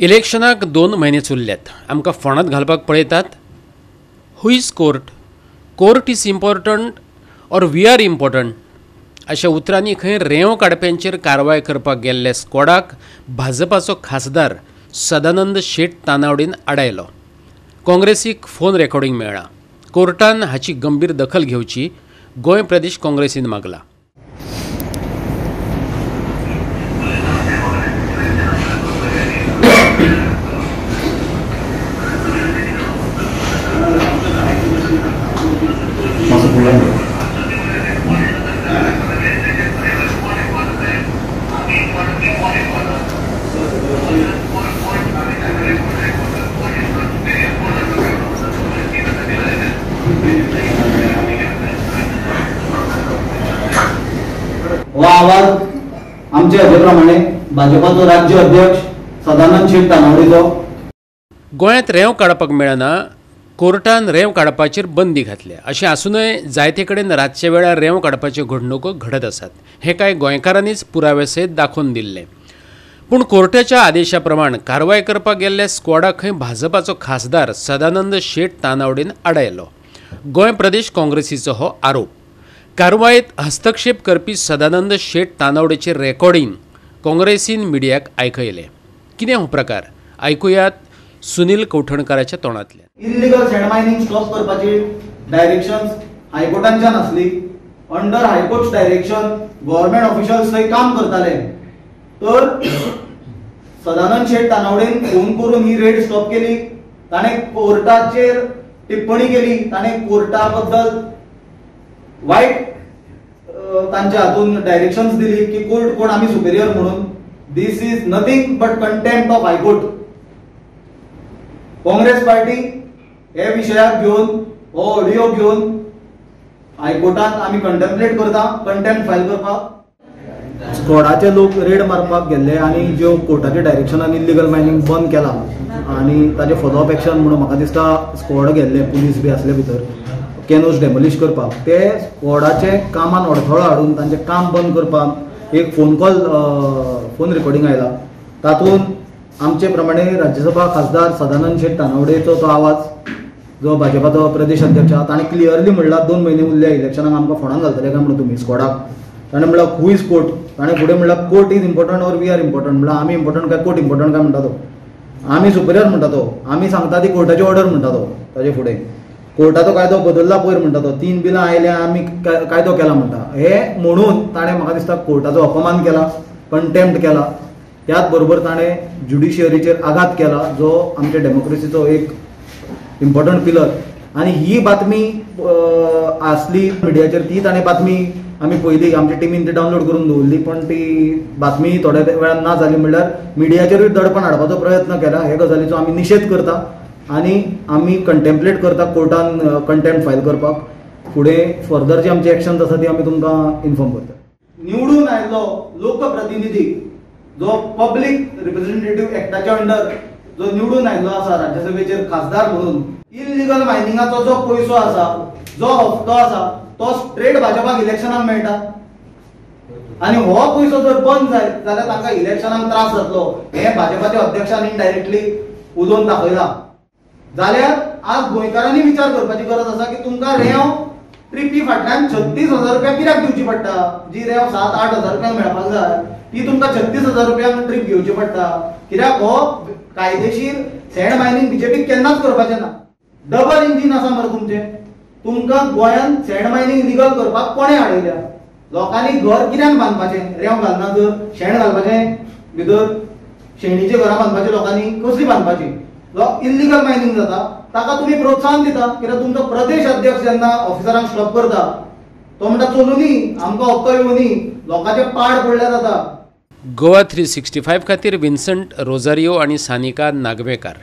इलेक्शनाक 2 म्हयने चुरल्यात. आमकां फोंडात घालपाक पळयतात. Who is court? Court is important or we are important? अशा उतरांनी खंय रेंव काडप्यांचेर कारवाय करपाक गेल्ल्या स्क्वॉडाक भाजपाचो खासदार सदानंद शेट तानावडेन आडायलो. काँग्रेसीक फोन रेकॉर्डिंग मेळ्ळा. कोर्टान हाची गंभीर दखल घेवची गोंय प्रदेश काँग्रेसीन मागला. हो आवाज आमचे अजेप्रमाणे भाजपाचो राज्य अध्यक्ष सदानंद शेट तानावडेचो. गोंयांत रेंव काडपाक मेळना. कोर्टान रेंव काडपाचेर बंदी घातल्या. अशें आसूनय जायते कडेन रातचे वेळार रेंव काडपाच्यो घडणुको घडत आसात. हे कांय गोंयकारांनीच पुरावे सयत दाखोवन दिल्ले. पूण कोर्टाच्या आदेशा प्रमाण कारवाय करपाक गेल्ल्या स्क्वॉडाक खंय भाजपाचो खासदार सदानंद शेट तानावडेन आडायलो. गोंय प्रदेश काँग्रेसीचो हो आरोप. कारवायेत हस्तक्षेप करपी सदानंद शेट तानावडेचे रेकॉर्डिंग काँग्रेसीन मिडियाक आयकयले. कितें हो प्रकार? आयकुयात सुनील कौठणकाराच्या तोंडांतल्यान. इल्लीगल सँड मायनिंग स्टॉप करपाची डायरेक्शन्स हायकोर्टांच्यान आसली. Under high court direction government officials थंय काम करताले. तर सदानंद शेट तानावडेन फोन करून ही रेड स्टॉप केली. ताणें कोर्टाचेर टिप्पणी केली. ताणें कोर्टा बद्दल वाईट तांच्या हातून डायरेक्शन्स दिली की कोर्ट कोण आमी सुपेरियर म्हणून. This is nothing but contempt of high court. Congress party हे विशयाक घेवन हो ऑडियो घेवन हायकोर्टात आमी कंटेम्पलेट करता, कंटेम्प्ट फायल करपाक. स्क्वॉडाचे लोक रेड मारपाक गेल्ले आनी ज्यो कोर्टाच्या डायरेक्शनान इल्लीगल मायनिंग बंद केला आनी ताजे फॉलोअप एक्शन म्हणून म्हाका दिसता स्क्वॉड गेल्ले, पुलीस बी आसले भितर कॅनोज डेमोलिश करपाक. ते स्क्वॉडाचे कामान अडथळो हाडून तांचें काम बंद करपाक एक फोन रेकॉर्डिंग आयला. तातूंत आमचे प्रमाणे राज्यसभा खासदार सदानंद शेट तानावडेचो तो आवाज, जो भाजपाचो प्रदेश अध्यक्ष आहा, ताणें क्लियरली म्हणला 2 म्हयने उरल्या इलेक्शनाक आमकां फोंडान घालतले काय म्हणून तुमी स्क्वॉडाक. ताणें म्हणला हू इज कोर्ट? ताणें फुडें म्हणला court is important or we are important. म्हणला आमी इम्पॉर्टंट काय कोर्ट इम्पॉर्टंट काय म्हणटा तो. आमी सुपेरियर म्हणटा तो. आमी सांगता ती कोर्टाची ऑर्डर म्हणटा तो. ताजे फुडें कोर्टाचो कायदो बदलला पयर म्हणटा तो. 3 बिलां आयल्या आमी कायदो केला म्हणटा. हे म्हणून ताणें म्हाका दिसता कोर्टाचो अपमान केला, कंटेम्प्ट केला. त्याच बरोबर ताणें ज्युडिशियरीचेर आघात केला, जो आमच्या डेमोक्रेसीचो एक इम्पॉर्टंट पिलर. आनी ही बातमी आसली मिडियाचेर, ती ताणें बातमी आमी पयली आमच्या टिमीन ती डावनलोड करून दवरली. पण ती बातमी थोड्या वेळान ना जाली म्हणल्यार मिडियाचेरूय दडपण हाडपाचो प्रयत्न केला. हे गजालीचो आमी निशेध करता आनी आमी कंटेम्पलेट करता कोर्टान कंटेम्प्ट फायल करपाक. फुडें फर्दर जी आमची एक्शन्स आसा ती आमी तुमकां इन्फॉर्म करता. निवडून आयिल्लो लोकप्रतिनिधी जो पब्लीक रिप्रेझेंटेटिव्ह एक्टाच्या अंडर जो निवडून आयिल्लो आसा राज्यसभेचेर खासदार म्हणून, इल्लीगल मायनिंगाचो जो पयसो आसा, जो हप्तो आसा, तो स्ट्रेट भाजपाक इलेक्शनाक मेळटा. आनी हो पयसो जर बंद जायत जाल्यार तांकां इलेक्शनाक त्रास जातलो. हे भाजपाच्या अध्यक्षान इनडायरेक्टली उलोवन दाखयला. जाल्यार आज गोंयकारांनी विचार करपाची गरज आसा की तुमकां रेंव ट्रिपी फाटल्यान 36,000 रुपया कित्याक दिवची पडटा. जी रेंव 7-8 हजार रुपयांक मेळपाक जाय ती तुमकां 36,000 रुपयांक ट्रीप घेवची पडटा. कित्याक हो कायदेशीर सँड मायनिंग बीजेपीक केन्नाच करपाचें ना. डबल इंजीन आसा मरे तुमचें. तुमकां गोंयांत सँड मायनिंग लिगल करपाक कोणें हाडयल्या? लोकांनी घर कित्याक बांदपाचें? रेंव घालना जर शेण घालपाचें भितर, शेणीचीं घरां बांदपाचीं लोकांनी कसलीं बांदपाचीं? इल्लीगल मायनिंग जाता ताका तुमी प्रोत्साहन दिता. कित्याक तुमचो प्रदेश अध्यक्ष जेन्ना ऑफिसरांक स्टॉप करता तो म्हणटा चलुनी आमकां हप्तो येवनी, लोकांचे पाड पडले जाता. गोवा 365 खातीर विन्संट रोजारियो आनी सानिका नागवेकार.